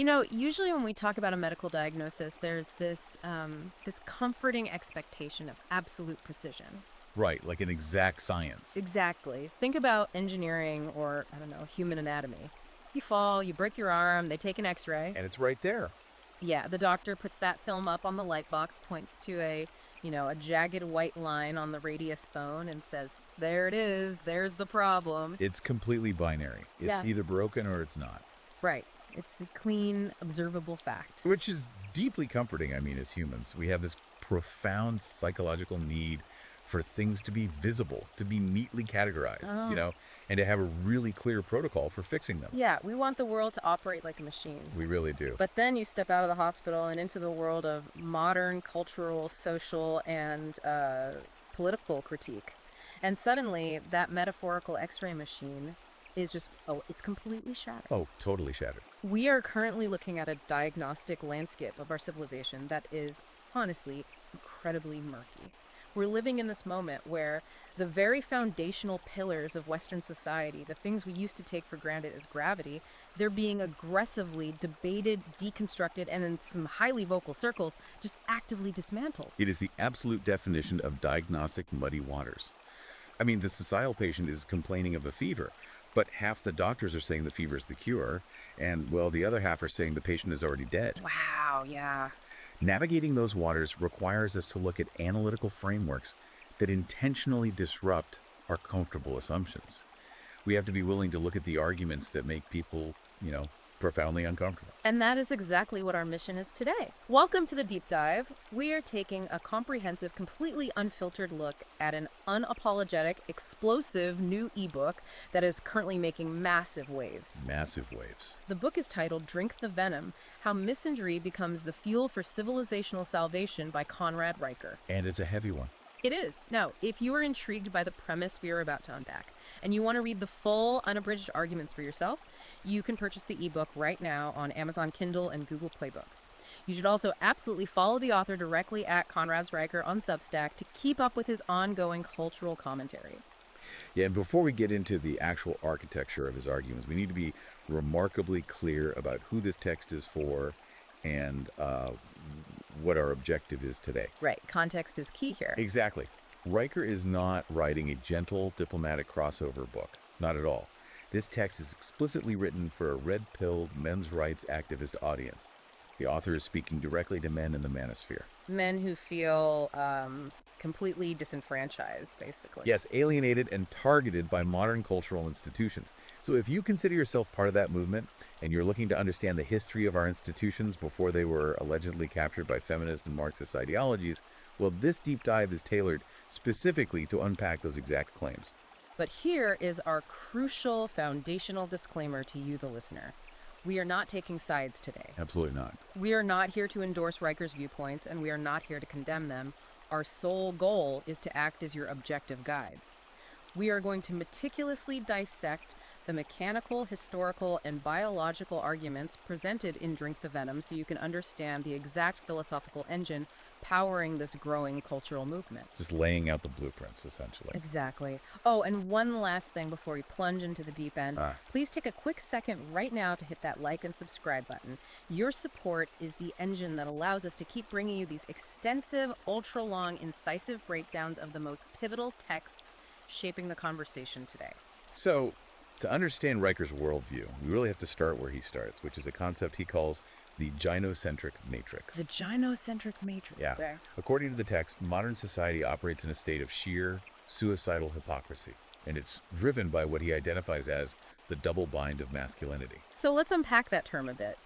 Usually when we talk about a medical diagnosis, there's this comforting expectation of absolute precision. Right, like an exact science. Exactly. Think about engineering or, I don't know, human anatomy. You fall, you break your arm, they take an x-ray. And it's right there. Yeah, the doctor puts that film up on the light box, points to a jagged white line on the radius bone and says, "There it is, there's the problem." It's completely binary. It's Yeah. either broken or it's not. Right. It's a clean, observable fact. Which is deeply comforting, as humans. We have this profound psychological need for things to be visible, to be neatly categorized, Oh. and to have a really clear protocol for fixing them. Yeah, we want the world to operate like a machine. We really do. But then you step out of the hospital and into the world of modern cultural, social, and political critique. And suddenly, that metaphorical x-ray machine is it's completely shattered. Oh, totally shattered. We are currently looking at a diagnostic landscape of our civilization that is, honestly, incredibly murky. We're living in this moment where the very foundational pillars of Western society, the things we used to take for granted as gravity, they're being aggressively debated, deconstructed, and in some highly vocal circles, just actively dismantled. It is the absolute definition of diagnostic muddy waters. The societal patient is complaining of a fever, but half the doctors are saying the fever is the cure, and, well, the other half are saying the patient is already dead. Wow, yeah. Navigating those waters requires us to look at analytical frameworks that intentionally disrupt our comfortable assumptions. We have to be willing to look at the arguments that make people, profoundly uncomfortable. And that is exactly what our mission is today. Welcome to the Deep Dive. We are taking a comprehensive, completely unfiltered look at an unapologetic, explosive new ebook that is currently making massive waves. Massive waves. The book is titled Drink the Venom: How Misandry Becomes the Fuel for Civilizational Salvation by Conrad Riker. And it's a heavy one. It is. Now, if you are intrigued by the premise we are about to unpack, and you want to read the full, unabridged arguments for yourself, you can purchase the ebook right now on Amazon Kindle and Google Play Books. You should also absolutely follow the author directly at Conrad Riker on Substack to keep up with his ongoing cultural commentary. Yeah, and before we get into the actual architecture of his arguments, we need to be remarkably clear about who this text is for and what our objective is today. Right. Context is key here. Exactly. Riker is not writing a gentle diplomatic crossover book. Not at all. This text is explicitly written for a red-pilled men's rights activist audience. The author is speaking directly to men in the manosphere. Men who feel completely disenfranchised, basically. Yes, alienated and targeted by modern cultural institutions. So if you consider yourself part of that movement and you're looking to understand the history of our institutions before they were allegedly captured by feminist and Marxist ideologies, well, this deep dive is tailored specifically to unpack those exact claims. But here is our crucial foundational disclaimer to you, the listener. We are not taking sides today. Absolutely not. We are not here to endorse Riker's viewpoints, and we are not here to condemn them. Our sole goal is to act as your objective guides. We are going to meticulously dissect the mechanical, historical, and biological arguments presented in Drink the Venom so you can understand the exact philosophical engine powering this growing cultural movement. Just laying out the blueprints, essentially. Exactly. Oh, and one last thing before we plunge into the deep end. Please take a quick second right now to hit that like and subscribe button. Your support is the engine that allows us to keep bringing you these extensive, ultra-long, incisive breakdowns of the most pivotal texts shaping the conversation today. So, to understand Riker's worldview, we really have to start where he starts, which is a concept he calls the gynocentric matrix. The gynocentric matrix. Yeah. There. According to the text, modern society operates in a state of sheer, suicidal hypocrisy, and it's driven by what he identifies as the double bind of masculinity. So let's unpack that term a bit.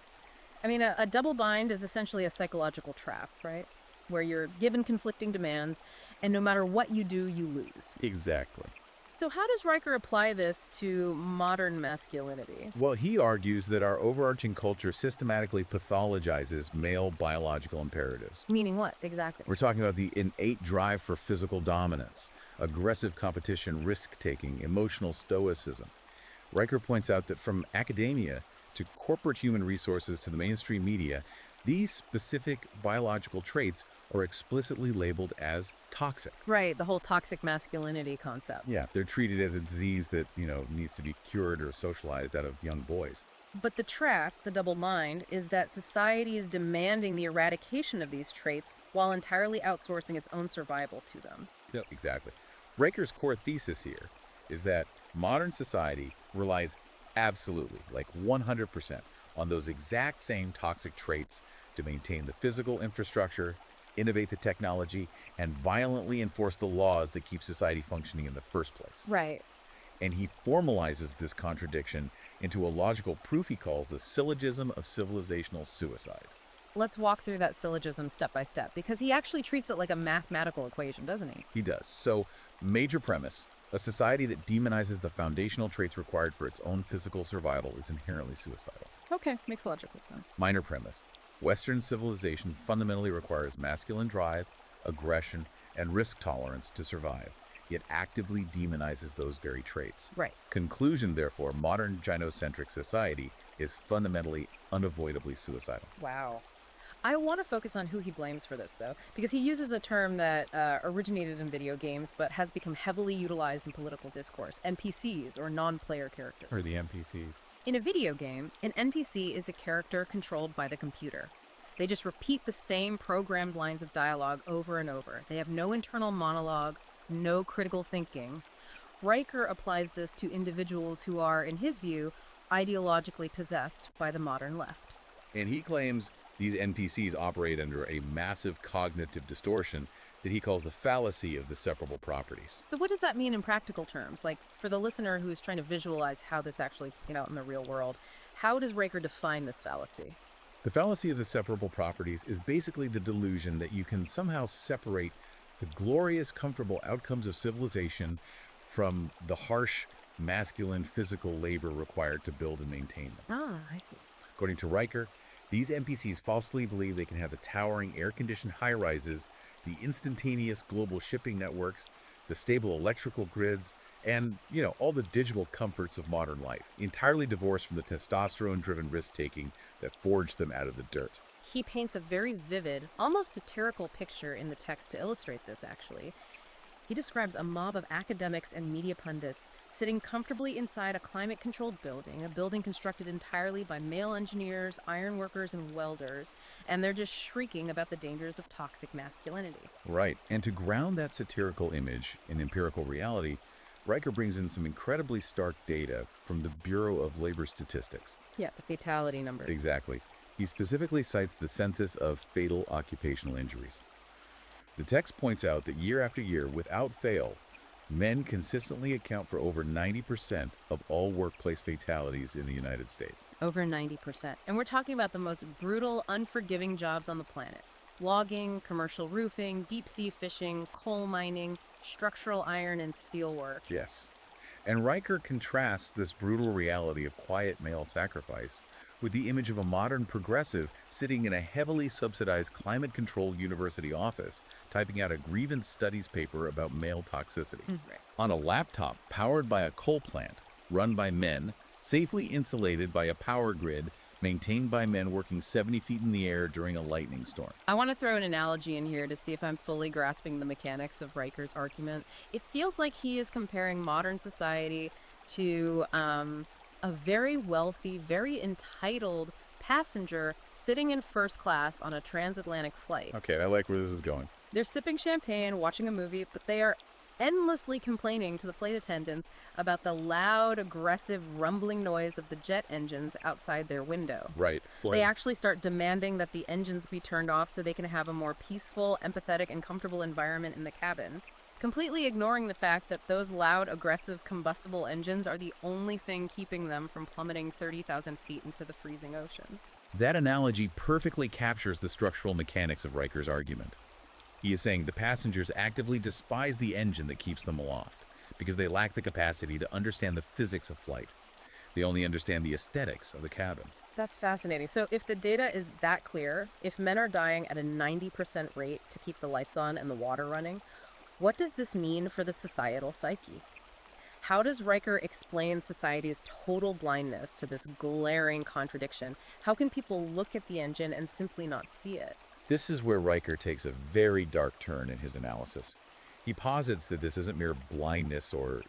A double bind is essentially a psychological trap, right? Where you're given conflicting demands, and no matter what you do, you lose. Exactly. So how does Riker apply this to modern masculinity? Well, he argues that our overarching culture systematically pathologizes male biological imperatives. Meaning what, exactly? We're talking about the innate drive for physical dominance, aggressive competition, risk-taking, emotional stoicism. Riker points out that from academia to corporate human resources to the mainstream media, these specific biological traits are explicitly labeled as toxic. Right, the whole toxic masculinity concept. Yeah, they're treated as a disease that, needs to be cured or socialized out of young boys. But the trap, the double mind, is that society is demanding the eradication of these traits while entirely outsourcing its own survival to them. Yep. Exactly. Riker's core thesis here is that modern society relies absolutely, like 100%, on those exact same toxic traits to maintain the physical infrastructure, innovate the technology, and violently enforce the laws that keep society functioning in the first place. Right. And he formalizes this contradiction into a logical proof he calls the syllogism of civilizational suicide. Let's walk through that syllogism step by step, because he actually treats it like a mathematical equation, doesn't he? He does. So, major premise: a society that demonizes the foundational traits required for its own physical survival is inherently suicidal. Okay, makes logical sense. Minor premise: Western civilization fundamentally requires masculine drive, aggression, and risk tolerance to survive, yet actively demonizes those very traits. Right. Conclusion, therefore: modern gynocentric society is fundamentally, unavoidably suicidal. Wow. I want to focus on who he blames for this, though, because he uses a term that originated in video games but has become heavily utilized in political discourse: NPCs, or non-player characters. Or the NPCs. In a video game, an NPC is a character controlled by the computer. They just repeat the same programmed lines of dialogue over and over. They have no internal monologue, no critical thinking. Riker applies this to individuals who are, in his view, ideologically possessed by the modern left. And he claims these NPCs operate under a massive cognitive distortion that he calls the fallacy of the separable properties. So what does that mean in practical terms? Like, for the listener who's trying to visualize how this actually played out in the real world, how does Riker define this fallacy? The fallacy of the separable properties is basically the delusion that you can somehow separate the glorious, comfortable outcomes of civilization from the harsh, masculine, physical labor required to build and maintain them. Ah, I see. According to Riker, these NPCs falsely believe they can have the towering air-conditioned high-rises, the instantaneous global shipping networks, the stable electrical grids, and, all the digital comforts of modern life, entirely divorced from the testosterone-driven risk-taking that forged them out of the dirt. He paints a very vivid, almost satirical picture in the text to illustrate this, actually. He describes a mob of academics and media pundits sitting comfortably inside a climate-controlled building, a building constructed entirely by male engineers, ironworkers, and welders, and they're just shrieking about the dangers of toxic masculinity. Right. And to ground that satirical image in empirical reality, Riker brings in some incredibly stark data from the Bureau of Labor Statistics. Yeah, the fatality numbers. Exactly. He specifically cites the census of fatal occupational injuries. The text points out that year after year, without fail, men consistently account for over 90% of all workplace fatalities in the United States. Over 90%. And we're talking about the most brutal, unforgiving jobs on the planet: logging, commercial roofing, deep-sea fishing, coal mining, structural iron and steel work. Yes. And Riker contrasts this brutal reality of quiet male sacrifice with the image of a modern progressive sitting in a heavily subsidized climate-controlled university office typing out a grievance studies paper about male toxicity. Right. On a laptop powered by a coal plant, run by men, safely insulated by a power grid, maintained by men working 70 feet in the air during a lightning storm. I want to throw an analogy in here to see if I'm fully grasping the mechanics of Riker's argument. It feels like he is comparing modern society to a very wealthy, very entitled passenger sitting in first class on a transatlantic flight. Okay, I like where this is going. They're sipping champagne, watching a movie, but they are endlessly complaining to the flight attendants about the loud, aggressive, rumbling noise of the jet engines outside their window. Right. They actually start demanding that the engines be turned off so they can have a more peaceful, empathetic, and comfortable environment in the cabin, completely ignoring the fact that those loud, aggressive, combustible engines are the only thing keeping them from plummeting 30,000 feet into the freezing ocean. That analogy perfectly captures the structural mechanics of Riker's argument. He is saying the passengers actively despise the engine that keeps them aloft because they lack the capacity to understand the physics of flight. They only understand the aesthetics of the cabin. That's fascinating. So if the data is that clear, if men are dying at a 90% rate to keep the lights on and the water running, what does this mean for the societal psyche? How does Riker explain society's total blindness to this glaring contradiction? How can people look at the engine and simply not see it? This is where Riker takes a very dark turn in his analysis. He posits that this isn't mere blindness or,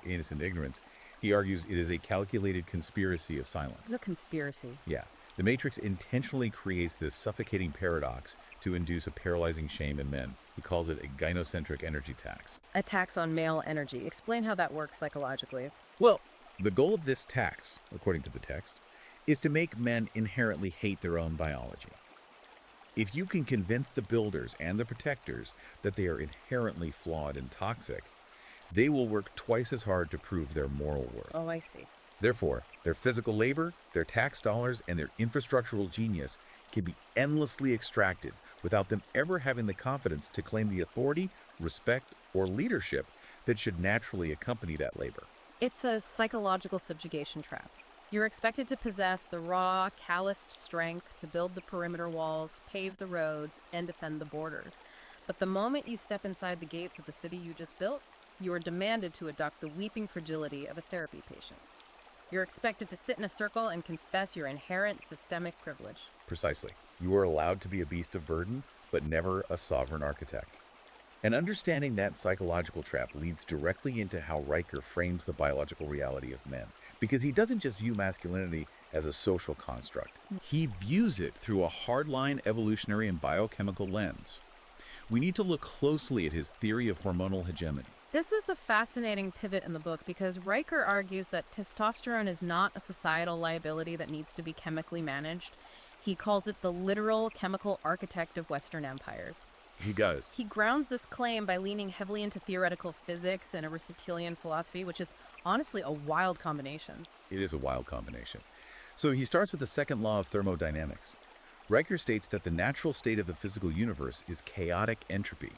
innocent ignorance. He argues it is a calculated conspiracy of silence. It's a conspiracy. Yeah. The Matrix intentionally creates this suffocating paradox to induce a paralyzing shame in men. He calls it a gynocentric energy tax. A tax on male energy. Explain how that works psychologically. Well, the goal of this tax, according to the text, is to make men inherently hate their own biology. If you can convince the builders and the protectors that they are inherently flawed and toxic, they will work twice as hard to prove their moral worth. Oh, I see. Therefore, their physical labor, their tax dollars, and their infrastructural genius can be endlessly extracted without them ever having the confidence to claim the authority, respect, or leadership that should naturally accompany that labor. It's a psychological subjugation trap. You're expected to possess the raw, calloused strength to build the perimeter walls, pave the roads, and defend the borders. But the moment you step inside the gates of the city you just built, you are demanded to adopt the weeping fragility of a therapy patient. You're expected to sit in a circle and confess your inherent systemic privilege. Precisely. You are allowed to be a beast of burden, but never a sovereign architect. And understanding that psychological trap leads directly into how Riker frames the biological reality of men. Because he doesn't just view masculinity as a social construct. He views it through a hardline evolutionary and biochemical lens. We need to look closely at his theory of hormonal hegemony. This is a fascinating pivot in the book because Riker argues that testosterone is not a societal liability that needs to be chemically managed. He calls it the literal chemical architect of Western empires. He does. He grounds this claim by leaning heavily into theoretical physics and Aristotelian philosophy, which is honestly a wild combination. It is a wild combination. So he starts with the second law of thermodynamics. Riker states that the natural state of the physical universe is chaotic entropy.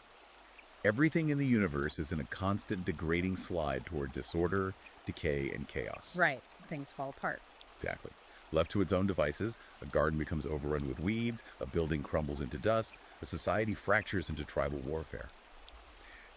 Everything in the universe is in a constant degrading slide toward disorder, decay, and chaos. Right. Things fall apart. Exactly. Left to its own devices, a garden becomes overrun with weeds, a building crumbles into dust, a society fractures into tribal warfare.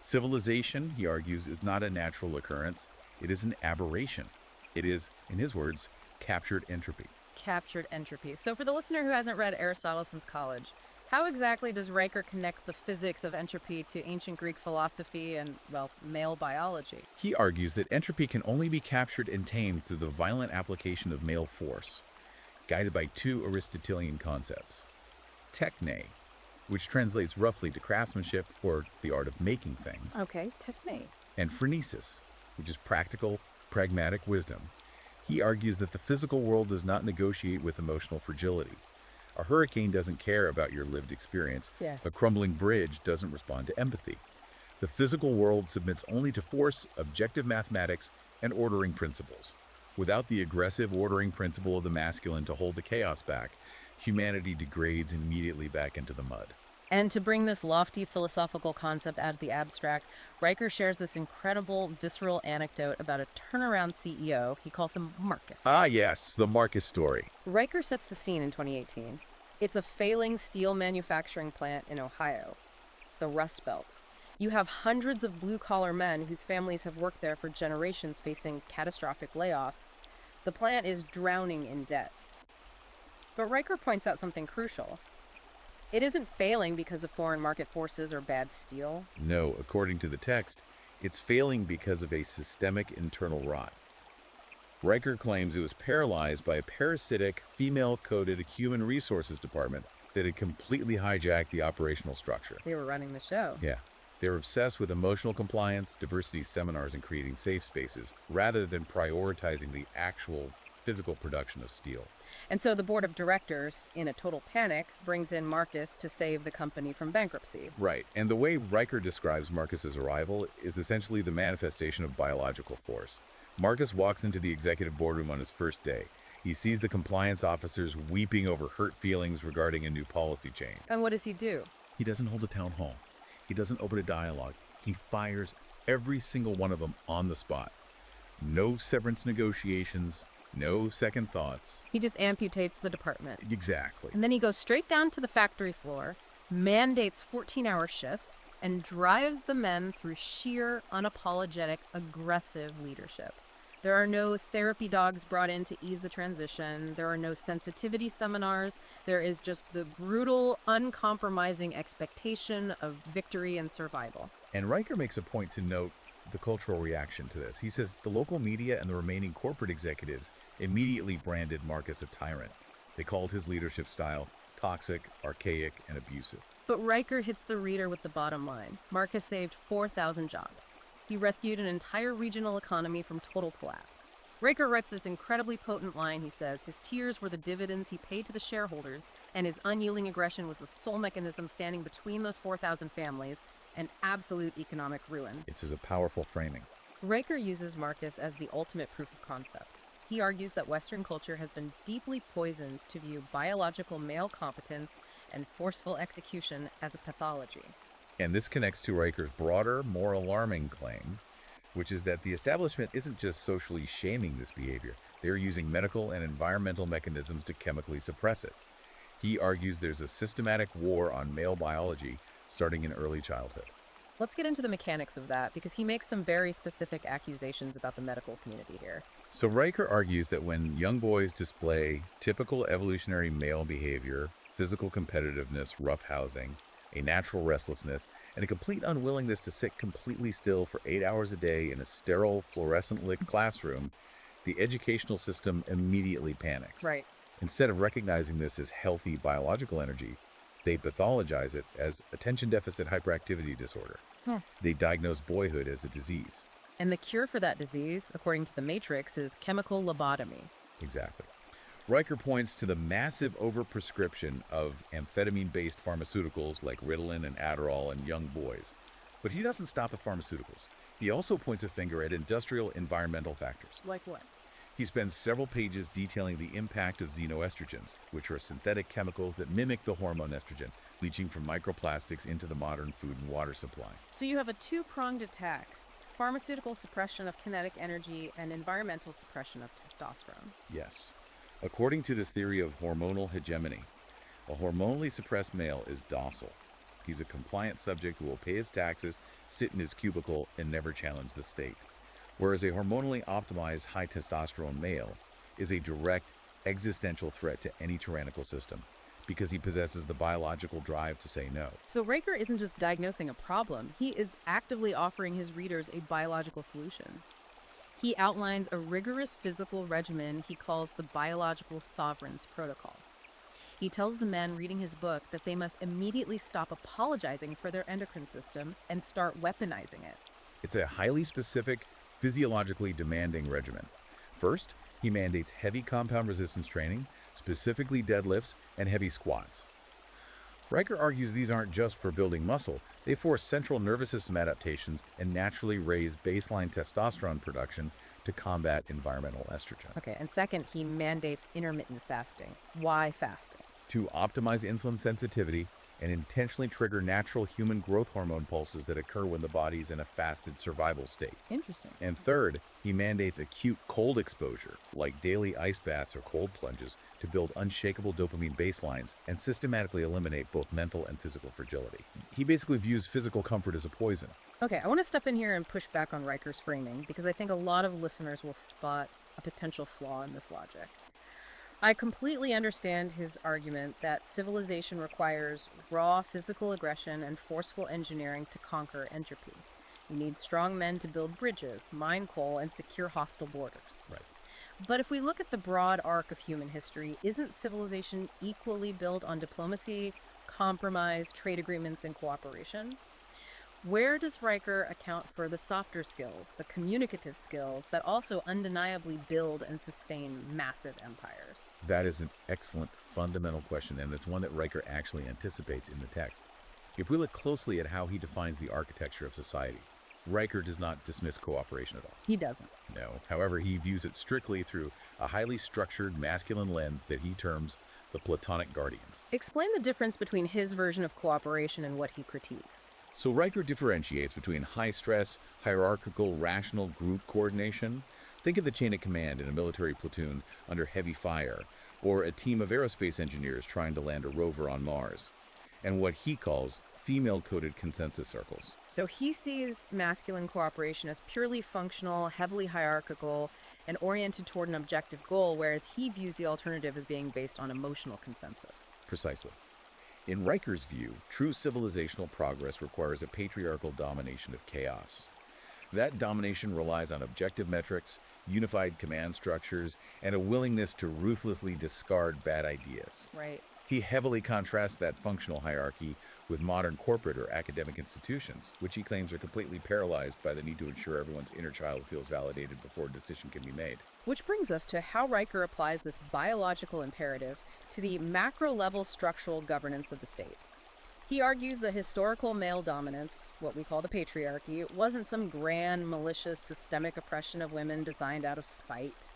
Civilization, he argues, is not a natural occurrence. It is an aberration. It is, in his words, captured entropy. Captured entropy. So for the listener who hasn't read Aristotle since college, how exactly does Riker connect the physics of entropy to ancient Greek philosophy and, well, male biology? He argues that entropy can only be captured and tamed through the violent application of male force, guided by two Aristotelian concepts. Techne, which translates roughly to craftsmanship or the art of making things. Okay, techne. And phronesis, which is practical, pragmatic wisdom. He argues that the physical world does not negotiate with emotional fragility. A hurricane doesn't care about your lived experience. Yeah. A crumbling bridge doesn't respond to empathy. The physical world submits only to force, objective mathematics, and ordering principles. Without the aggressive ordering principle of the masculine to hold the chaos back, humanity degrades immediately back into the mud. And to bring this lofty philosophical concept out of the abstract, Riker shares this incredible, visceral anecdote about a turnaround CEO. He calls him Marcus. Ah, yes, the Marcus story. Riker sets the scene in 2018. It's a failing steel manufacturing plant in Ohio, the Rust Belt. You have hundreds of blue-collar men whose families have worked there for generations facing catastrophic layoffs. The plant is drowning in debt. But Riker points out something crucial. It isn't failing because of foreign market forces or bad steel. No, according to the text, it's failing because of a systemic internal rot. Riker claims it was paralyzed by a parasitic, female-coded human resources department that had completely hijacked the operational structure. They were running the show. Yeah. They were obsessed with emotional compliance, diversity seminars, and creating safe spaces, rather than prioritizing the actual physical production of steel. And so the board of directors, in a total panic, brings in Marcus to save the company from bankruptcy. Right. And the way Riker describes Marcus's arrival is essentially the manifestation of biological force. Marcus walks into the executive boardroom on his first day. He sees the compliance officers weeping over hurt feelings regarding a new policy change. And what does he do? He doesn't hold a town hall. He doesn't open a dialogue. He fires every single one of them on the spot. No severance negotiations, no second thoughts. He just amputates the department. Exactly. And then he goes straight down to the factory floor, mandates 14-hour shifts, and drives the men through sheer, unapologetic, aggressive leadership. There are no therapy dogs brought in to ease the transition. There are no sensitivity seminars. There is just the brutal, uncompromising expectation of victory and survival. And Riker makes a point to note the cultural reaction to this. He says the local media and the remaining corporate executives immediately branded Marcus a tyrant. They called his leadership style toxic, archaic, and abusive. But Riker hits the reader with the bottom line. Marcus saved 4,000 jobs. He rescued an entire regional economy from total collapse. Riker writes this incredibly potent line. He says, his tears were the dividends he paid to the shareholders, and his unyielding aggression was the sole mechanism standing between those 4,000 families and absolute economic ruin. It's a powerful framing. Riker uses Marcus as the ultimate proof of concept. He argues that Western culture has been deeply poisoned to view biological male competence and forceful execution as a pathology. And this connects to Riker's broader, more alarming claim, which is that the establishment isn't just socially shaming this behavior. They're using medical and environmental mechanisms to chemically suppress it. He argues there's a systematic war on male biology starting in early childhood. Let's get into the mechanics of that, because he makes some very specific accusations about the medical community here. So Riker argues that when young boys display typical evolutionary male behavior, physical competitiveness, roughhousing, a natural restlessness, and a complete unwillingness to sit completely still for 8 hours a day in a sterile, fluorescent-lit classroom, the educational system immediately panics. Right. Instead of recognizing this as healthy biological energy, they pathologize it as attention deficit hyperactivity disorder. They diagnose boyhood as a disease. And the cure for that disease, according to the Matrix, is chemical lobotomy. Exactly. Riker points to the massive overprescription of amphetamine-based pharmaceuticals like Ritalin and Adderall in young boys. But he doesn't stop at pharmaceuticals. He also points a finger at industrial environmental factors. Like what? He spends several pages detailing the impact of xenoestrogens, which are synthetic chemicals that mimic the hormone estrogen, leaching from microplastics into the modern food and water supply. So you have a two-pronged attack: pharmaceutical suppression of kinetic energy and environmental suppression of testosterone. Yes. According to this theory of hormonal hegemony, a hormonally suppressed male is docile. He's a compliant subject who will pay his taxes, sit in his cubicle, and never challenge the state. Whereas a hormonally optimized high testosterone male is a direct existential threat to any tyrannical system because he possesses the biological drive to say no. So Riker isn't just diagnosing a problem, he is actively offering his readers a biological solution. He outlines a rigorous physical regimen he calls the Biological Sovereign's Protocol. He tells the men reading his book that they must immediately stop apologizing for their endocrine system and start weaponizing it. It's a highly specific, physiologically demanding regimen. First, he mandates heavy compound resistance training, specifically deadlifts and heavy squats. Riker argues these aren't just for building muscle, they force central nervous system adaptations and naturally raise baseline testosterone production to combat environmental estrogen. Okay, and second, he mandates intermittent fasting. Why fasting? To optimize insulin sensitivity and intentionally trigger natural human growth hormone pulses that occur when the body is in a fasted survival state. Interesting. And third, he mandates acute cold exposure, like daily ice baths or cold plunges, to build unshakable dopamine baselines and systematically eliminate both mental and physical fragility. He basically views physical comfort as a poison. Okay, I want to step in here and push back on Riker's framing, because I think a lot of listeners will spot a potential flaw in this logic. I completely understand his argument that civilization requires raw physical aggression and forceful engineering to conquer entropy. You need strong men to build bridges, mine coal, and secure hostile borders. Right. But if we look at the broad arc of human history, isn't civilization equally built on diplomacy, compromise, trade agreements, and cooperation? Where does Riker account for the softer skills, the communicative skills that also undeniably build and sustain massive empires? That is an excellent fundamental question, and it's one that Riker actually anticipates in the text. If we look closely at how he defines the architecture of society, Riker does not dismiss cooperation at all. He doesn't. No. However, he views it strictly through a highly structured masculine lens that he terms the Platonic guardians. Explain the difference between his version of cooperation and what he critiques. So Riker differentiates between high-stress, hierarchical, rational group coordination. Think of the chain of command in a military platoon under heavy fire, or a team of aerospace engineers trying to land a rover on Mars, and what he calls female-coded consensus circles. So he sees masculine cooperation as purely functional, heavily hierarchical, and oriented toward an objective goal, whereas he views the alternative as being based on emotional consensus. Precisely. In Riker's view, true civilizational progress requires a patriarchal domination of chaos. That domination relies on objective metrics, unified command structures, and a willingness to ruthlessly discard bad ideas. Right. He heavily contrasts that functional hierarchy with modern corporate or academic institutions, which he claims are completely paralyzed by the need to ensure everyone's inner child feels validated before a decision can be made. Which brings us to how Riker applies this biological imperative to the macro-level structural governance of the state. He argues that historical male dominance, what we call the patriarchy, wasn't some grand, malicious, systemic oppression of women designed out of spite.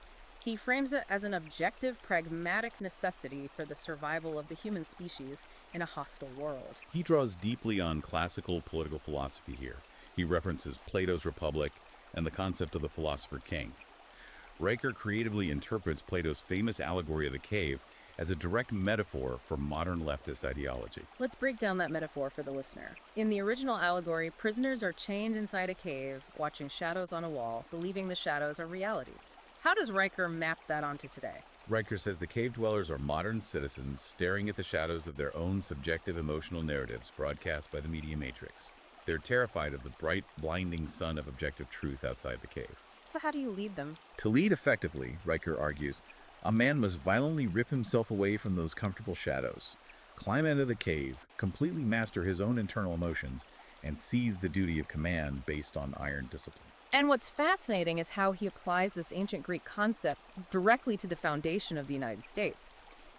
He frames it as an objective, pragmatic necessity for the survival of the human species in a hostile world. He draws deeply on classical political philosophy here. He references Plato's Republic and the concept of the philosopher king. Riker creatively interprets Plato's famous allegory of the cave as a direct metaphor for modern leftist ideology. Let's break down that metaphor for the listener. In the original allegory, prisoners are chained inside a cave, watching shadows on a wall, believing the shadows are reality. How does Riker map that onto today? Riker says the cave dwellers are modern citizens staring at the shadows of their own subjective emotional narratives broadcast by the media matrix. They're terrified of the bright, blinding sun of objective truth outside the cave. So how do you lead them? To lead effectively, Riker argues, a man must violently rip himself away from those comfortable shadows, climb out of the cave, completely master his own internal emotions, and seize the duty of command based on iron discipline. And what's fascinating is how he applies this ancient Greek concept directly to the foundation of the United States.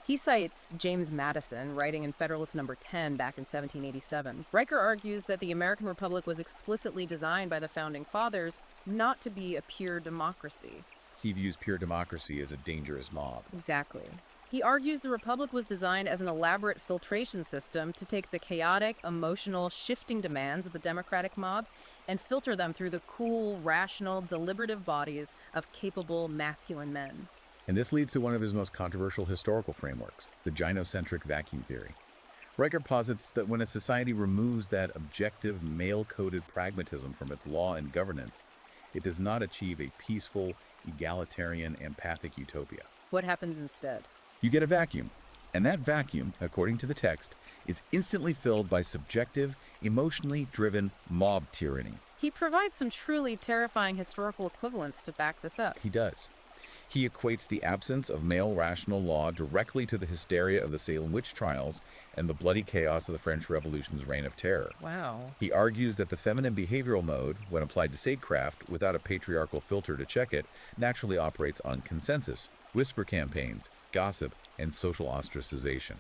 He cites James Madison, writing in Federalist Number 10 back in 1787. Riker argues that the American Republic was explicitly designed by the Founding Fathers not to be a pure democracy. He views pure democracy as a dangerous mob. Exactly. He argues the Republic was designed as an elaborate filtration system to take the chaotic, emotional, shifting demands of the democratic mob and filter them through the cool, rational, deliberative bodies of capable, masculine men. And this leads to one of his most controversial historical frameworks, the gynocentric vacuum theory. Riker posits that when a society removes that objective, male-coded pragmatism from its law and governance, it does not achieve a peaceful, egalitarian, empathic utopia. What happens instead? You get a vacuum, and that vacuum, according to the text, is instantly filled by subjective, emotionally driven mob tyranny. He provides some truly terrifying historical equivalents to back this up. He does. He equates the absence of male rational law directly to the hysteria of the Salem witch trials and the bloody chaos of the French Revolution's reign of terror. Wow. He argues that the feminine behavioral mode, when applied to statecraft without a patriarchal filter to check it, naturally operates on consensus, whisper campaigns, gossip, and social ostracization.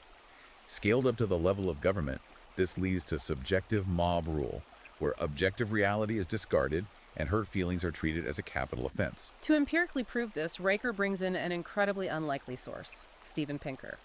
Scaled up to the level of government, this leads to subjective mob rule, where objective reality is discarded and hurt feelings are treated as a capital offense. To empirically prove this, Riker brings in an incredibly unlikely source, Steven Pinker.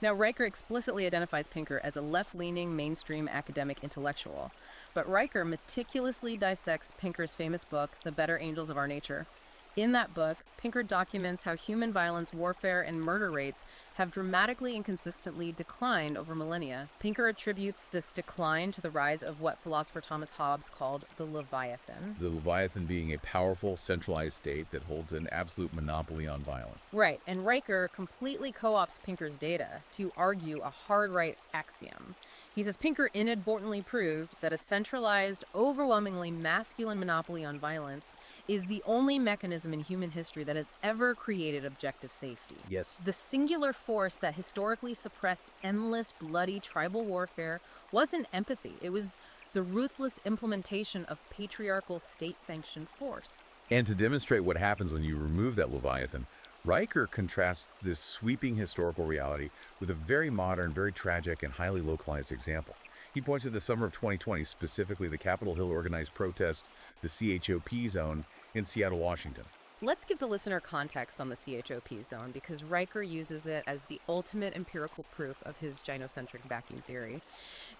Now, Riker explicitly identifies Pinker as a left-leaning, mainstream academic intellectual, but Riker meticulously dissects Pinker's famous book, The Better Angels of Our Nature. In that book, Pinker documents how human violence, warfare, and murder rates have dramatically and consistently declined over millennia. Pinker attributes this decline to the rise of what philosopher Thomas Hobbes called the Leviathan. The Leviathan being a powerful, centralized state that holds an absolute monopoly on violence. Right, and Riker completely co-opts Pinker's data to argue a hard-right axiom. He says Pinker inadvertently proved that a centralized, overwhelmingly masculine monopoly on violence is the only mechanism in human history that has ever created objective safety. Yes. The singular force that historically suppressed endless, bloody tribal warfare wasn't empathy. It was the ruthless implementation of patriarchal state-sanctioned force. And to demonstrate what happens when you remove that Leviathan, Riker contrasts this sweeping historical reality with a very modern, very tragic, and highly localized example. He points to the summer of 2020, specifically the Capitol Hill organized protest, the CHOP zone in Seattle, Washington. Let's give the listener context on the CHOP zone because Riker uses it as the ultimate empirical proof of his gynocentric vacuum theory.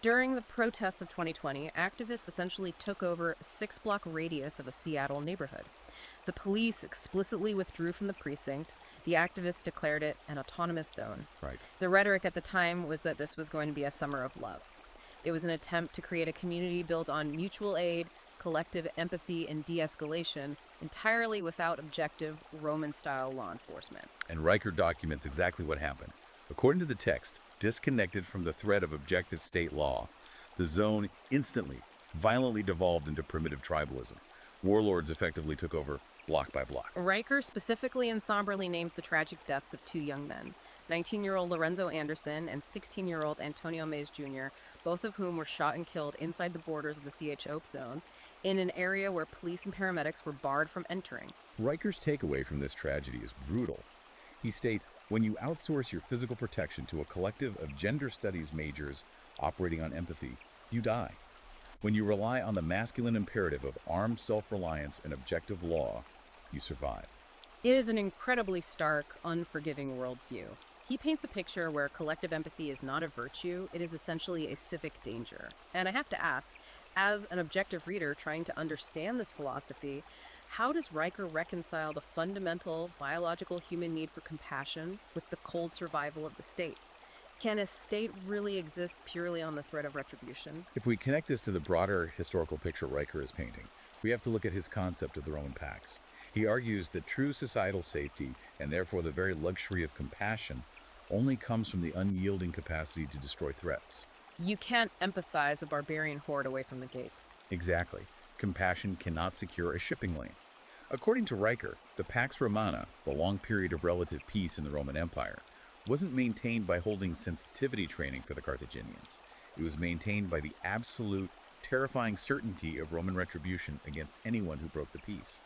During the protests of 2020, activists essentially took over a 6-block radius of a Seattle neighborhood. The police explicitly withdrew from the precinct. The activists declared it an autonomous zone. Right. The rhetoric at the time was that this was going to be a summer of love. It was an attempt to create a community built on mutual aid, collective empathy, and de-escalation, entirely without objective Roman-style law enforcement. And Riker documents exactly what happened. According to the text, disconnected from the threat of objective state law, the zone instantly, violently devolved into primitive tribalism. Warlords effectively took over block by block. Riker specifically and somberly names the tragic deaths of two young men, 19-year-old Lorenzo Anderson and 16-year-old Antonio Mays Jr., both of whom were shot and killed inside the borders of the CHOPE zone, in an area where police and paramedics were barred from entering. Riker's takeaway from this tragedy is brutal. He states, when you outsource your physical protection to a collective of gender studies majors operating on empathy, you die. When you rely on the masculine imperative of armed self-reliance and objective law, you survive. It is an incredibly stark, unforgiving worldview. He paints a picture where collective empathy is not a virtue, it is essentially a civic danger. And I have to ask, as an objective reader trying to understand this philosophy, how does Riker reconcile the fundamental biological human need for compassion with the cold survival of the state? Can a state really exist purely on the threat of retribution? If we connect this to the broader historical picture Riker is painting, we have to look at his concept of the Roman Pax. He argues that true societal safety, and therefore the very luxury of compassion, only comes from the unyielding capacity to destroy threats. You can't empathize a barbarian horde away from the gates. Exactly. Compassion cannot secure a shipping lane. According to Riker, the Pax Romana, the long period of relative peace in the Roman Empire, wasn't maintained by holding sensitivity training for the Carthaginians. It was maintained by the absolute, terrifying certainty of Roman retribution against anyone who broke the peace.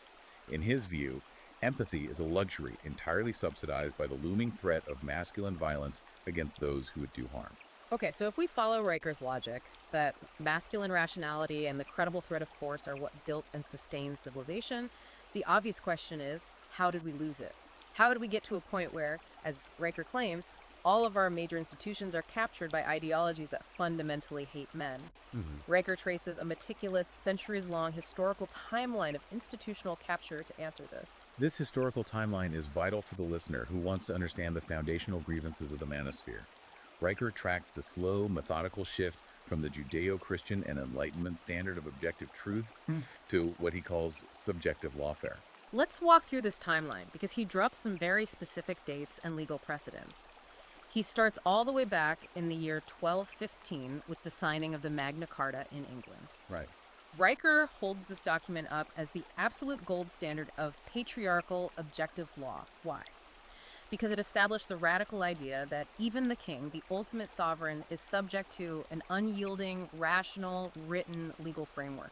In his view, empathy is a luxury entirely subsidized by the looming threat of masculine violence against those who would do harm. Okay, so if we follow Riker's logic that masculine rationality and the credible threat of force are what built and sustained civilization, the obvious question is, how did we lose it? How did we get to a point where, as Riker claims, all of our major institutions are captured by ideologies that fundamentally hate men? Riker traces a meticulous, centuries-long historical timeline of institutional capture to answer this. This historical timeline is vital for the listener who wants to understand the foundational grievances of the manosphere. Riker tracks the slow, methodical shift from the Judeo-Christian and Enlightenment standard of objective truth to what he calls subjective lawfare. Let's walk through this timeline because he drops some very specific dates and legal precedents. He starts all the way back in the year 1215 with the signing of the Magna Carta in England. Right. Riker holds this document up as the absolute gold standard of patriarchal objective law. Why? Because it established the radical idea that even the king, the ultimate sovereign, is subject to an unyielding, rational, written legal framework.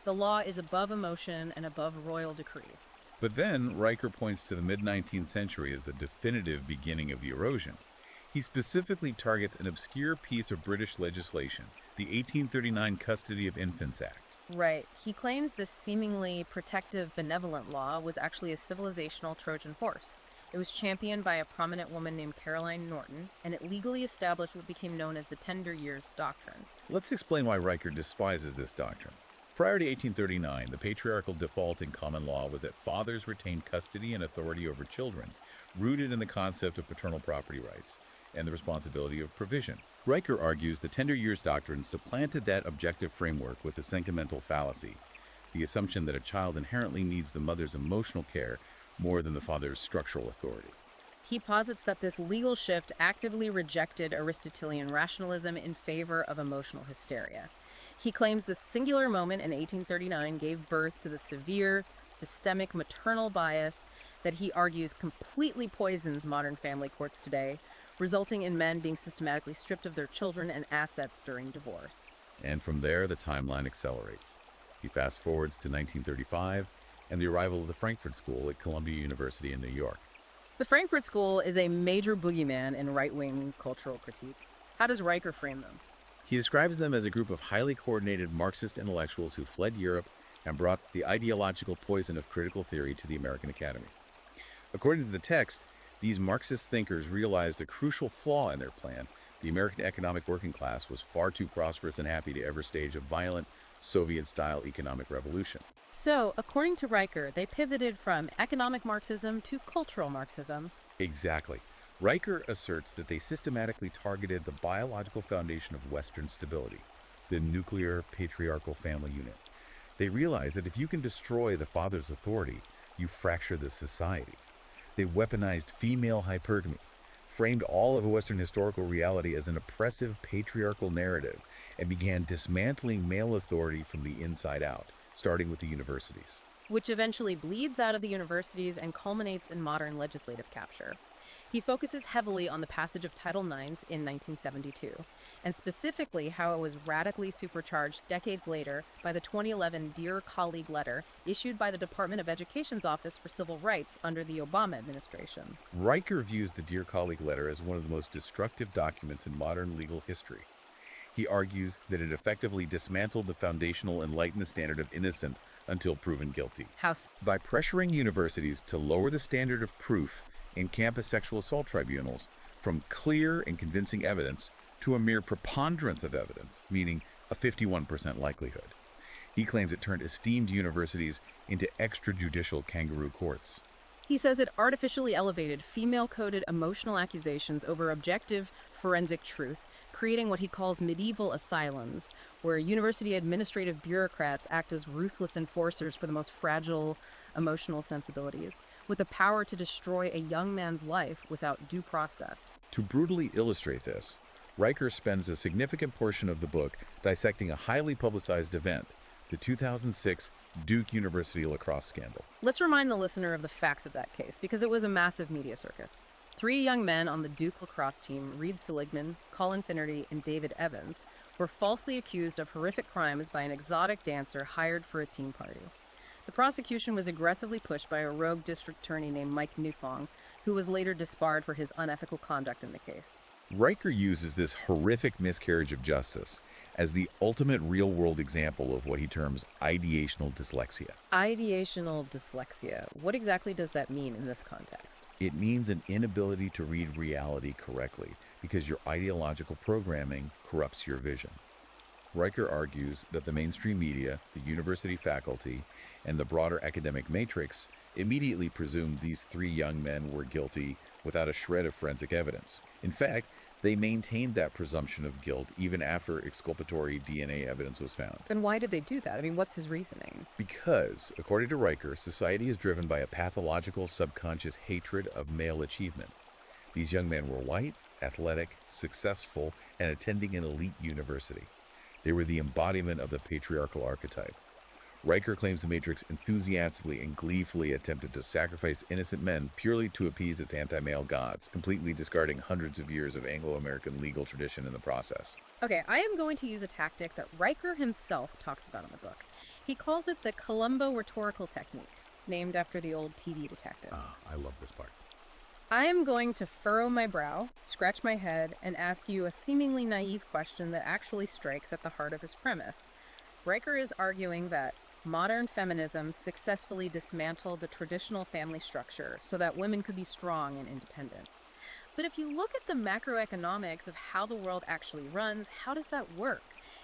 The law is above emotion and above royal decree. But then Riker points to the mid-19th century as the definitive beginning of the erosion. He specifically targets an obscure piece of British legislation, the 1839 Custody of Infants Act. Right. He claims this seemingly protective, benevolent law was actually a civilizational Trojan horse. It was championed by a prominent woman named Caroline Norton, and it legally established what became known as the Tender Years Doctrine. Let's explain why Riker despises this doctrine. Prior to 1839, the patriarchal default in common law was that fathers retained custody and authority over children, rooted in the concept of paternal property rights and the responsibility of provision. Riker argues the Tender Years Doctrine supplanted that objective framework with a sentimental fallacy, the assumption that a child inherently needs the mother's emotional care more than the father's structural authority. He posits that this legal shift actively rejected Aristotelian rationalism in favor of emotional hysteria. He claims this singular moment in 1839 gave birth to the severe, systemic maternal bias that he argues completely poisons modern family courts today, resulting in men being systematically stripped of their children and assets during divorce. And from there, the timeline accelerates. He fast forwards to 1935 and the arrival of the Frankfurt School at Columbia University in New York. The Frankfurt School is a major boogeyman in right-wing cultural critique. How does Riker frame them? He describes them as a group of highly coordinated Marxist intellectuals who fled Europe and brought the ideological poison of critical theory to the American Academy. According to the text, these Marxist thinkers realized a crucial flaw in their plan. The American economic working class was far too prosperous and happy to ever stage a violent, Soviet-style economic revolution. So, according to Riker, they pivoted from economic Marxism to cultural Marxism. Exactly. Riker asserts that they systematically targeted the biological foundation of Western stability, the nuclear patriarchal family unit. They realized that if you can destroy the father's authority, you fracture the society. They weaponized female hypergamy, framed all of Western historical reality as an oppressive patriarchal narrative, and began dismantling male authority from the inside out, starting with the universities. which eventually bleeds out of the universities and culminates in modern legislative capture. He focuses heavily on the passage of Title IX in 1972, and specifically how it was radically supercharged decades later by the 2011 Dear Colleague letter issued by the Department of Education's Office for Civil Rights under the Obama administration. Riker views the Dear Colleague letter as one of the most destructive documents in modern legal history. He argues that it effectively dismantled the foundational enlightened standard of innocent until proven guilty. House. By pressuring universities to lower the standard of proof in campus sexual assault tribunals from clear and convincing evidence to a mere preponderance of evidence, meaning a 51% likelihood. He claims it turned esteemed universities into extrajudicial kangaroo courts. He says it artificially elevated female-coded emotional accusations over objective forensic truth, creating what he calls medieval asylums, where university administrative bureaucrats act as ruthless enforcers for the most fragile emotional sensibilities, with the power to destroy a young man's life without due process. To brutally illustrate this, Riker spends a significant portion of the book dissecting a highly publicized event, the 2006 Duke University lacrosse scandal. Let's remind the listener of the facts of that case, because it was a massive media circus. 3 young men on the Duke lacrosse team, Reed Seligman, Colin Finnerty, and David Evans, were falsely accused of horrific crimes by an exotic dancer hired for a team party. The prosecution was aggressively pushed by a rogue district attorney named Mike Newfong, who was later disbarred for his unethical conduct in the case. Riker uses this horrific miscarriage of justice as the ultimate real-world example of what he terms ideational dyslexia. Ideational dyslexia. What exactly does that mean in this context? It means an inability to read reality correctly because your ideological programming corrupts your vision. Riker argues that the mainstream media, the university faculty, and the broader academic matrix immediately presumed these 3 young men were guilty without a shred of forensic evidence. In fact, they maintained that presumption of guilt even after exculpatory DNA evidence was found. Then why did they do that? I mean, what's his reasoning? Because, according to Riker, society is driven by a pathological subconscious hatred of male achievement. These young men were white, athletic, successful, and attending an elite university. They were the embodiment of the patriarchal archetype. Riker claims the Matrix enthusiastically and gleefully attempted to sacrifice innocent men purely to appease its anti-male gods, completely discarding hundreds of years of Anglo-American legal tradition in the process. Okay, I am going to use a tactic that Riker himself talks about in the book. He calls it the Columbo rhetorical technique, named after the old TV detective. I love this part. I am going to furrow my brow, scratch my head, and ask you a seemingly naive question that actually strikes at the heart of his premise. Riker is arguing that modern feminism successfully dismantled the traditional family structure so that women could be strong and independent. But if you look at the macroeconomics of how the world actually runs, how does that work?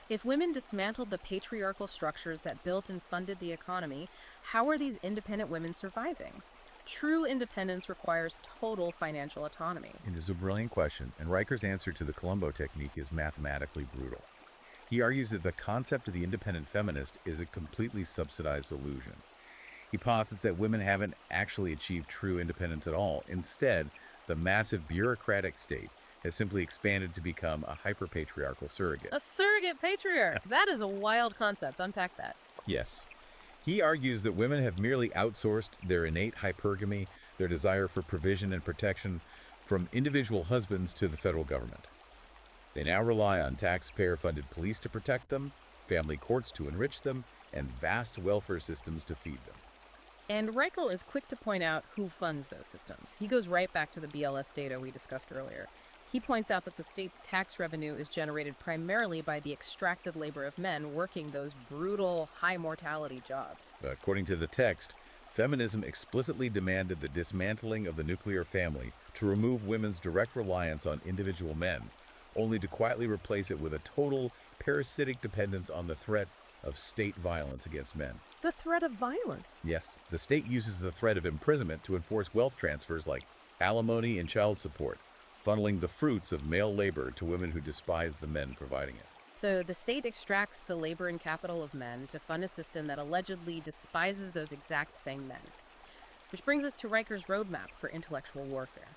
If women dismantled the patriarchal structures that built and funded the economy, how are these independent women surviving? True independence requires total financial autonomy. It is a brilliant question, and Riker's answer to the Columbo technique is mathematically brutal. He argues that the concept of the independent feminist is a completely subsidized illusion. He posits that women haven't actually achieved true independence at all. Instead, the massive bureaucratic state has simply expanded to become a hyper-patriarchal surrogate. A surrogate patriarch! That is a wild concept. Unpack that. Yes. He argues that women have merely outsourced their innate hypergamy, their desire for provision and protection, from individual husbands to the federal government. They now rely on taxpayer-funded police to protect them, family courts to enrich them, and vast welfare systems to feed them. And Riker is quick to point out who funds those systems. He goes right back to the BLS data we discussed earlier. He points out that the state's tax revenue is generated primarily by the extracted labor of men working those brutal, high-mortality jobs. According to the text, feminism explicitly demanded the dismantling of the nuclear family to remove women's direct reliance on individual men, only to quietly replace it with a total parasitic dependence on the threat of state violence against men. The threat of violence? Yes, the state uses the threat of imprisonment to enforce wealth transfers like alimony and child support, funneling the fruits of male labor to women who despise the men providing it. So the state extracts the labor and capital of men to fund a system that allegedly despises those exact same men. Which brings us to Riker's roadmap for intellectual warfare.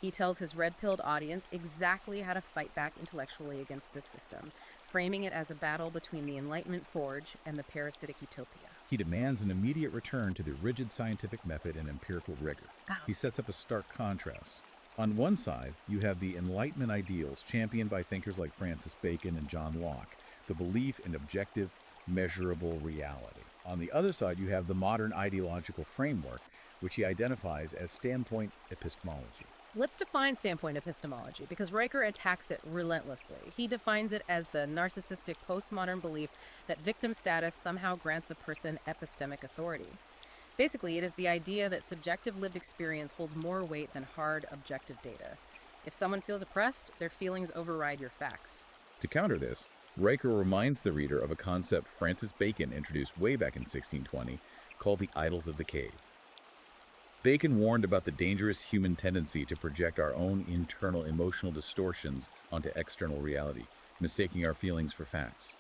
He tells his red-pilled audience exactly how to fight back intellectually against this system, framing it as a battle between the Enlightenment forge and the parasitic utopia. He demands an immediate return to the rigid scientific method and empirical rigor. He sets up a stark contrast. On one side, you have the Enlightenment ideals championed by thinkers like Francis Bacon and John Locke, the belief in objective, measurable reality. On the other side, you have the modern ideological framework, which he identifies as standpoint epistemology. Let's define standpoint epistemology, because Riker attacks it relentlessly. He defines it as the narcissistic postmodern belief that victim status somehow grants a person epistemic authority. Basically, it is the idea that subjective lived experience holds more weight than hard, objective data. If someone feels oppressed, their feelings override your facts. To counter this, Riker reminds the reader of a concept Francis Bacon introduced way back in 1620 called the idols of the cave. Bacon warned about the dangerous human tendency to project our own internal emotional distortions onto external reality, mistaking our feelings for facts.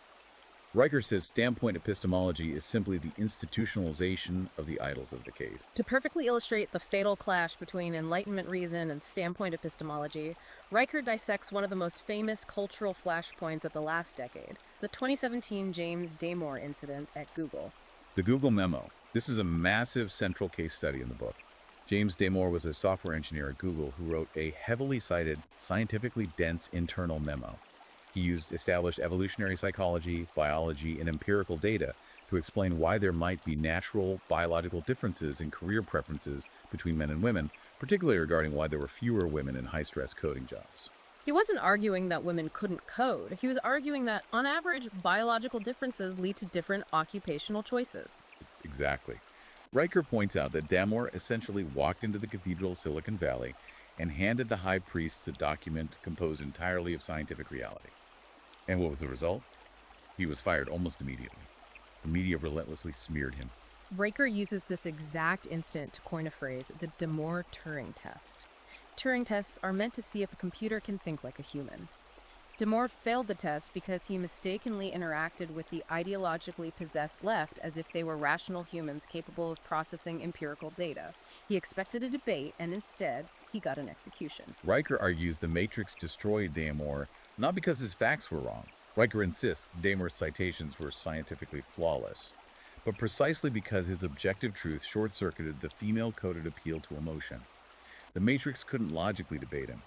Riker says standpoint epistemology is simply the institutionalization of the idols of the cave. To perfectly illustrate the fatal clash between Enlightenment reason and standpoint epistemology, Riker dissects one of the most famous cultural flashpoints of the last decade, the 2017 James Damore incident at Google. The Google memo. This is a massive central case study in the book. James Damore was a software engineer at Google who wrote a heavily cited, scientifically dense internal memo. He used established evolutionary psychology, biology, and empirical data to explain why there might be natural biological differences in career preferences between men and women, particularly regarding why there were fewer women in high-stress coding jobs. He wasn't arguing that women couldn't code. He was arguing that, on average, biological differences lead to different occupational choices. It's exactly. Riker points out that Damore essentially walked into the cathedral of Silicon Valley and handed the high priests a document composed entirely of scientific reality. And what was the result? He was fired almost immediately. The media relentlessly smeared him. Riker uses this exact instant to coin a phrase, the Damore Turing test. Turing tests are meant to see if a computer can think like a human. Damore failed the test because he mistakenly interacted with the ideologically possessed left as if they were rational humans capable of processing empirical data. He expected a debate, and instead, he got an execution. Riker argues the Matrix destroyed Damore not because his facts were wrong. Riker insists Damore's citations were scientifically flawless, but precisely because his objective truth short-circuited the female-coded appeal to emotion. The Matrix couldn't logically debate him.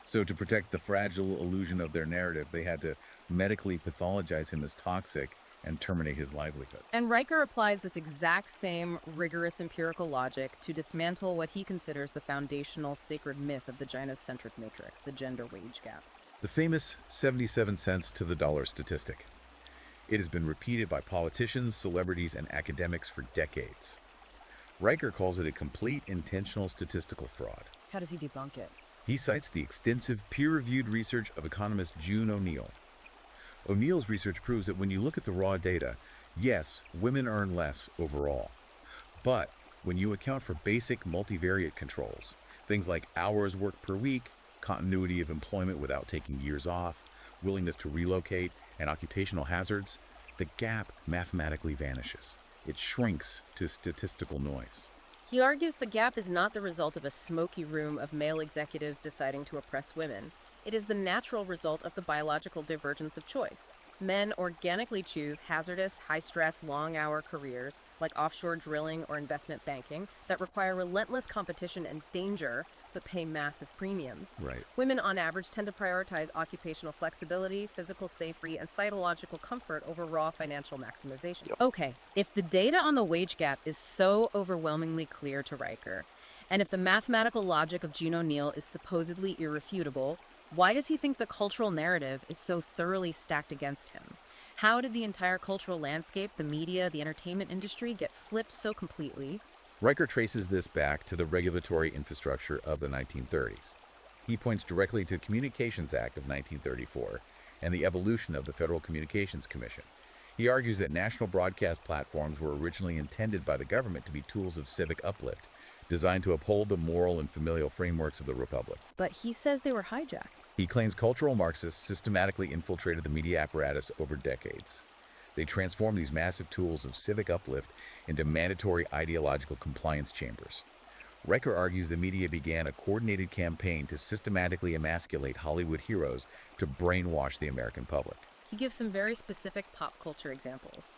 So to protect the fragile illusion of their narrative, they had to medically pathologize him as toxic and terminate his livelihood. And Riker applies this exact same rigorous empirical logic to dismantle what he considers the foundational sacred myth of the gynocentric matrix, the gender wage gap. The famous 77 cents to the dollar statistic. It has been repeated by politicians, celebrities, and academics for decades. Riker calls it a complete intentional statistical fraud. How does he debunk it? He cites the extensive peer-reviewed research of economist June O'Neill. O'Neill's research proves that when you look at the raw data, yes, women earn less overall. But when you account for basic multivariate controls, things like hours worked per week, continuity of employment without taking years off, willingness to relocate, and occupational hazards, the gap mathematically vanishes. It shrinks to statistical noise. He argues the gap is not the result of a smoky room of male executives deciding to oppress women. It is the natural result of the biological divergence of choice. Men organically choose hazardous, high-stress, long-hour careers like offshore drilling or investment banking that require relentless competition and danger but pay massive premiums. Right. Women, on average, tend to prioritize occupational flexibility, physical safety, and psychological comfort over raw financial maximization. Okay, if the data on the wage gap is so overwhelmingly clear to Riker, and if the mathematical logic of June O'Neill is supposedly irrefutable, why does he think the cultural narrative is so thoroughly stacked against him? How did the entire cultural landscape, the media, the entertainment industry get flipped so completely? Riker traces this back to the regulatory infrastructure of the 1930s. He points directly to the Communications Act of 1934 and the evolution of the Federal Communications Commission. He argues that national broadcast platforms were originally intended by the government to be tools of civic uplift, designed to uphold the moral and familial frameworks of the Republic. But he says they were hijacked. He claims cultural Marxists systematically infiltrated the media apparatus over decades. They transformed these massive tools of civic uplift into mandatory ideological compliance chambers. Riker argues the media began a coordinated campaign to systematically emasculate Hollywood heroes to brainwash the American public. He gives some very specific pop culture examples.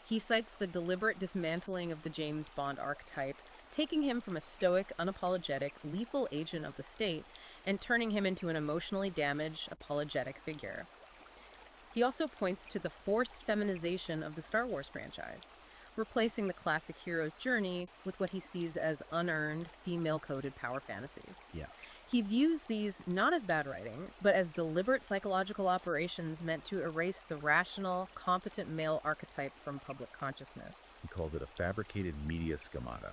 He cites the deliberate dismantling of the James Bond archetype, taking him from a stoic, unapologetic, lethal agent of the state and turning him into an emotionally damaged, apologetic figure. He also points to the forced feminization of the Star Wars franchise, replacing the classic hero's journey with what he sees as unearned, female-coded power fantasies. Yeah. He views these not as bad writing, but as deliberate psychological operations meant to erase the rational, competent male archetype from public consciousness. He calls it a fabricated media schemata.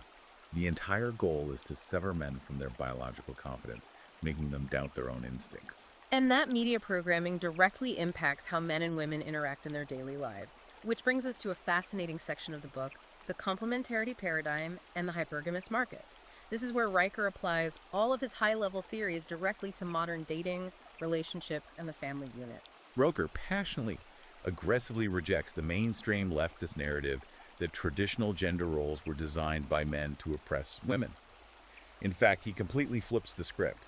The entire goal is to sever men from their biological confidence, making them doubt their own instincts. And that media programming directly impacts how men and women interact in their daily lives. Which brings us to a fascinating section of the book, the complementarity paradigm and the hypergamous market. This is where Riker applies all of his high-level theories directly to modern dating, relationships, and the family unit. Roker passionately, aggressively rejects the mainstream leftist narrative that traditional gender roles were designed by men to oppress women. In fact, he completely flips the script.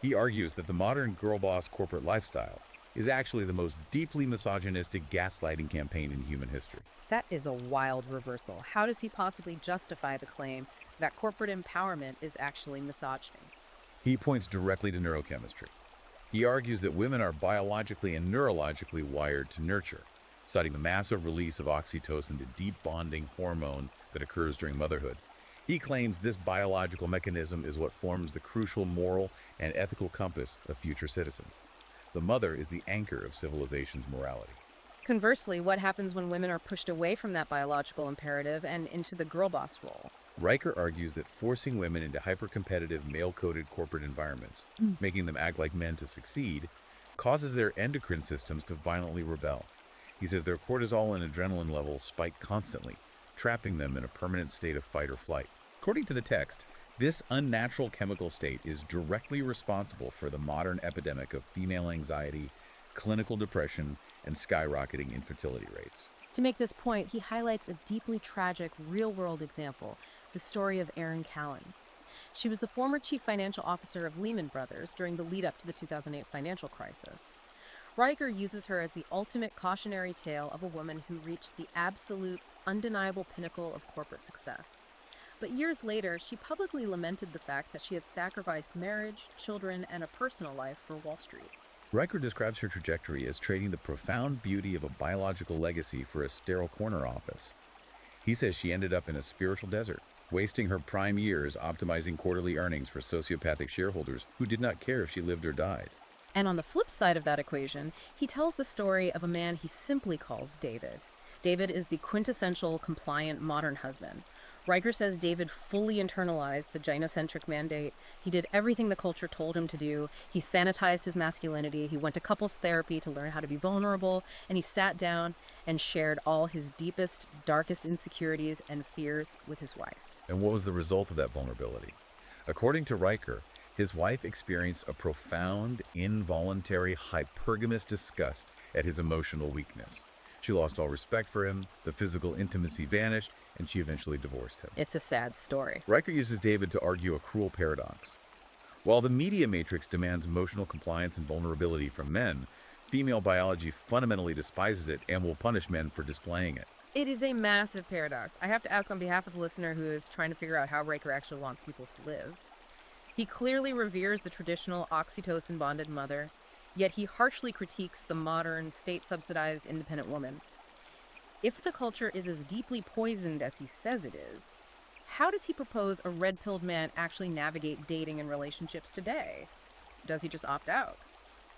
He argues that the modern girl boss corporate lifestyle is actually the most deeply misogynistic gaslighting campaign in human history. That is a wild reversal. How does he possibly justify the claim that corporate empowerment is actually misogyny? He points directly to neurochemistry. He argues that women are biologically and neurologically wired to nurture, citing the massive release of oxytocin, the deep bonding hormone that occurs during motherhood. He claims this biological mechanism is what forms the crucial moral and ethical compass of future citizens. The mother is the anchor of civilization's morality. Conversely, what happens when women are pushed away from that biological imperative and into the girl boss role? Riker argues that forcing women into hyper-competitive, male-coded corporate environments, making them act like men to succeed, causes their endocrine systems to violently rebel. He says their cortisol and adrenaline levels spike constantly, trapping them in a permanent state of fight or flight. According to the text, this unnatural chemical state is directly responsible for the modern epidemic of female anxiety, clinical depression, and skyrocketing infertility rates. To make this point, he highlights a deeply tragic, real-world example, the story of Erin Callan. She was the former chief financial officer of Lehman Brothers during the lead-up to the 2008 financial crisis. Riker uses her as the ultimate cautionary tale of a woman who reached the absolute, undeniable pinnacle of corporate success. But years later, she publicly lamented the fact that she had sacrificed marriage, children, and a personal life for Wall Street. Riker describes her trajectory as trading the profound beauty of a biological legacy for a sterile corner office. He says she ended up in a spiritual desert, wasting her prime years optimizing quarterly earnings for sociopathic shareholders who did not care if she lived or died. And on the flip side of that equation, he tells the story of a man he simply calls David. David is the quintessential compliant modern husband. Riker says David fully internalized the gynocentric mandate. He did everything the culture told him to do. He sanitized his masculinity. He went to couples therapy to learn how to be vulnerable. And he sat down and shared all his deepest, darkest insecurities and fears with his wife. And what was the result of that vulnerability? According to Riker, his wife experienced a profound, involuntary, hypergamous disgust at his emotional weakness. She lost all respect for him, the physical intimacy vanished, and she eventually divorced him. It's a sad story. Riker uses David to argue a cruel paradox. While the media matrix demands emotional compliance and vulnerability from men, female biology fundamentally despises it and will punish men for displaying it. It is a massive paradox. I have to ask on behalf of the listener who is trying to figure out how Riker actually wants people to live. He clearly reveres the traditional oxytocin-bonded mother, yet he harshly critiques the modern, state-subsidized independent woman. If the culture is as deeply poisoned as he says it is, how does he propose a red-pilled man actually navigate dating and relationships today? Does he just opt out?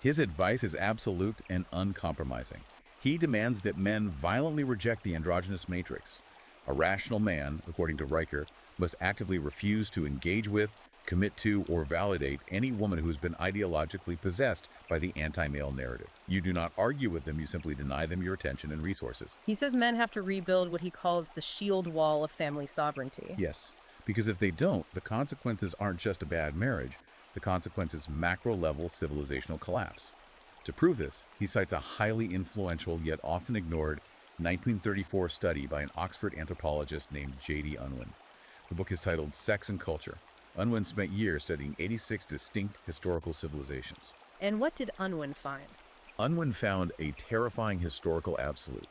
His advice is absolute and uncompromising. He demands that men violently reject the androgynous matrix. A rational man, according to Riker, must actively refuse to engage with, commit to, or validate any woman who has been ideologically possessed by the anti-male narrative. You do not argue with them, you simply deny them your attention and resources. He says men have to rebuild what he calls the shield wall of family sovereignty. Yes, because if they don't, the consequences aren't just a bad marriage. The consequence is macro-level civilizational collapse. To prove this, he cites a highly influential yet often ignored 1934 study by an Oxford anthropologist named J.D. Unwin. The book is titled Sex and Culture. Unwin spent years studying 86 distinct historical civilizations. And what did Unwin find? Unwin found a terrifying historical absolute.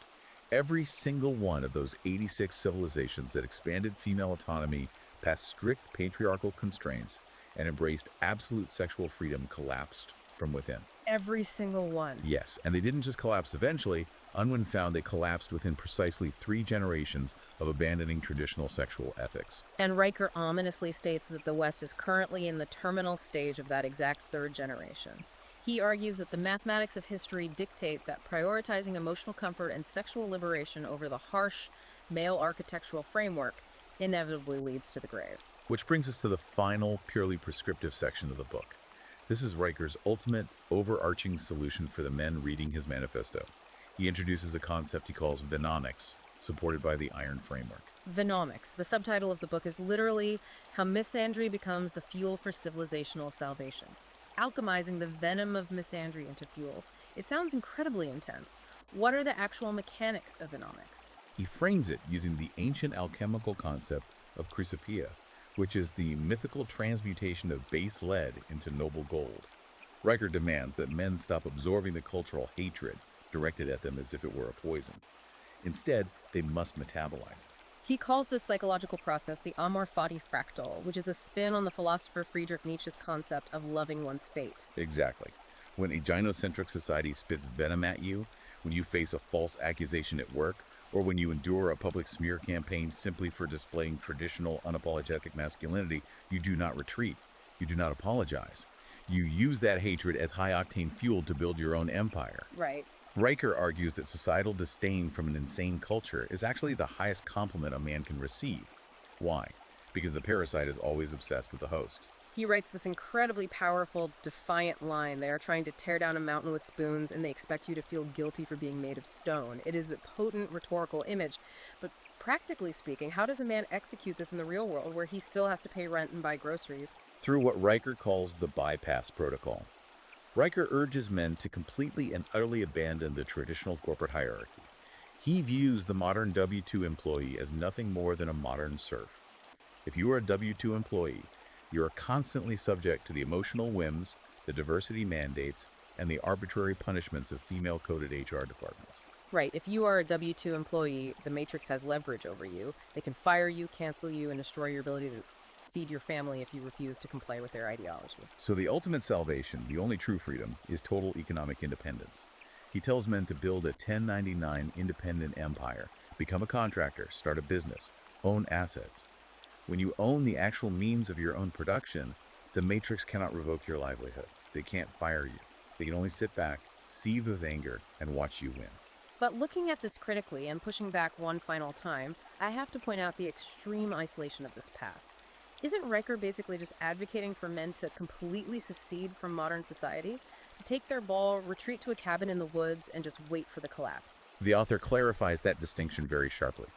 Every single one of those 86 civilizations that expanded female autonomy past strict patriarchal constraints and embraced absolute sexual freedom collapsed from within. Every single one. Yes, and they didn't just collapse eventually. Unwin found they collapsed within precisely 3 generations of abandoning traditional sexual ethics. And Riker ominously states that the West is currently in the terminal stage of that exact third generation. He argues that the mathematics of history dictate that prioritizing emotional comfort and sexual liberation over the harsh, male architectural framework inevitably leads to the grave. Which brings us to the final, purely prescriptive section of the book. This is Riker's ultimate, overarching solution for the men reading his manifesto. He introduces a concept he calls Venomics, supported by the Iron Framework. Venomics, the subtitle of the book, is literally how misandry becomes the fuel for civilizational salvation. Alchemizing the venom of misandry into fuel. It sounds incredibly intense. What are the actual mechanics of Venomics? He frames it using the ancient alchemical concept of chrysopoeia, which is the mythical transmutation of base lead into noble gold. Riker demands that men stop absorbing the cultural hatred directed at them as if it were a poison. Instead, they must metabolize it. He calls this psychological process the amor fati fractal, which is a spin on the philosopher Friedrich Nietzsche's concept of loving one's fate. Exactly. When a gynocentric society spits venom at you, when you face a false accusation at work, or when you endure a public smear campaign simply for displaying traditional, unapologetic masculinity, you do not retreat. You do not apologize. You use that hatred as high-octane fuel to build your own empire. Right. Riker argues that societal disdain from an insane culture is actually the highest compliment a man can receive. Why? Because the parasite is always obsessed with the host. He writes this incredibly powerful, defiant line. They are trying to tear down a mountain with spoons, and they expect you to feel guilty for being made of stone. It is a potent rhetorical image. But practically speaking, how does a man execute this in the real world where he still has to pay rent and buy groceries? Through what Riker calls the bypass protocol. Riker urges men to completely and utterly abandon the traditional corporate hierarchy. He views the modern W-2 employee as nothing more than a modern serf. If you are a W-2 employee, you are constantly subject to the emotional whims, the diversity mandates, and the arbitrary punishments of female-coded HR departments. Right. If you are a W-2 employee, the Matrix has leverage over you. They can fire you, cancel you, and destroy your ability to feed your family if you refuse to comply with their ideology. So the ultimate salvation, the only true freedom, is total economic independence. He tells men to build a 1099 independent empire, become a contractor, start a business, own assets. When you own the actual means of your own production, the Matrix cannot revoke your livelihood. They can't fire you. They can only sit back, seethe with anger, and watch you win. But looking at this critically and pushing back one final time, I have to point out the extreme isolation of this path. Isn't Riker basically just advocating for men to completely secede from modern society? To take their ball, retreat to a cabin in the woods, and just wait for the collapse? The author clarifies that distinction very sharply.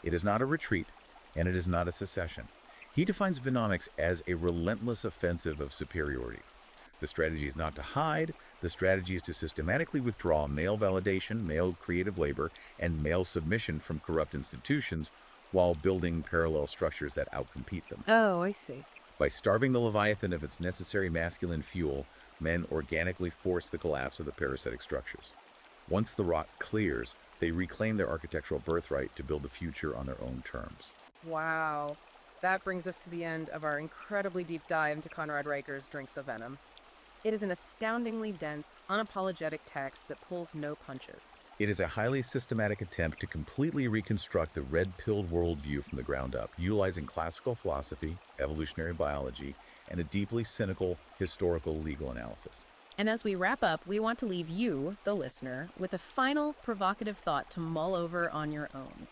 It is not a retreat, and it is not a secession. He defines Venomics as a relentless offensive of superiority. The strategy is not to hide, the strategy is to systematically withdraw male validation, male creative labor, and male submission from corrupt institutions while building parallel structures that outcompete them. Oh, I see. By starving the Leviathan of its necessary masculine fuel, men organically force the collapse of the parasitic structures. Once the rot clears, they reclaim their architectural birthright to build the future on their own terms. Wow. That brings us to the end of our incredibly deep dive into Conrad Riker's Drink the Venom. It is an astoundingly dense, unapologetic text that pulls no punches. It is a highly systematic attempt to completely reconstruct the red-pilled worldview from the ground up, utilizing classical philosophy, evolutionary biology, and a deeply cynical historical legal analysis. And as we wrap up, we want to leave you, the listener, with a final provocative thought to mull over on your own.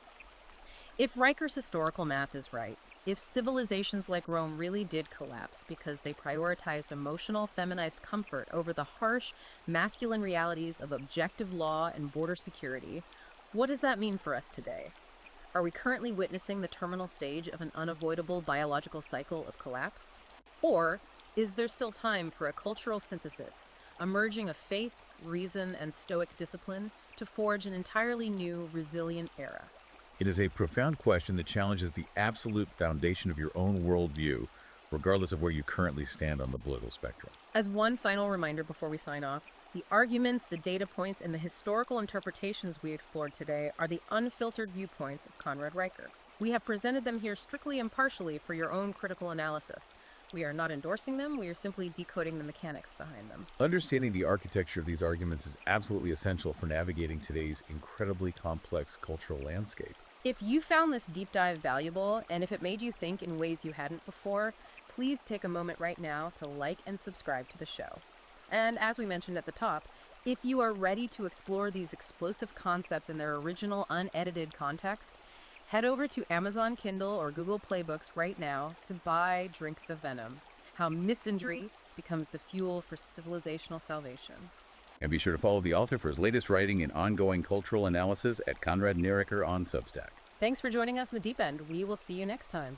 If Riker's historical math is right, if civilizations like Rome really did collapse because they prioritized emotional, feminized comfort over the harsh, masculine realities of objective law and border security, what does that mean for us today? Are we currently witnessing the terminal stage of an unavoidable biological cycle of collapse? Or is there still time for a cultural synthesis, a merging of faith, reason, and Stoic discipline to forge an entirely new, resilient era? It is a profound question that challenges the absolute foundation of your own worldview, regardless of where you currently stand on the political spectrum. As one final reminder before we sign off, The arguments, the data points, and the historical interpretations we explored today are the unfiltered viewpoints of Conrad Riker. We have presented them here strictly impartially for your own critical analysis. We are not endorsing them, we are simply decoding the mechanics behind them. Understanding the architecture of these arguments is absolutely essential for navigating today's incredibly complex cultural landscape. If you found this deep dive valuable, and if it made you think in ways you hadn't before, please take a moment right now to like and subscribe to the show. And as we mentioned at the top, if you are ready to explore these explosive concepts in their original unedited context, head over to Amazon Kindle or Google Playbooks right now to buy Drink the Venom, How Misandry Becomes the Fuel for Civilizational Salvation. And be sure to follow the author for his latest writing and ongoing cultural analysis at Conrad Neriker on Substack. Thanks for joining us in the deep end. We will see you next time.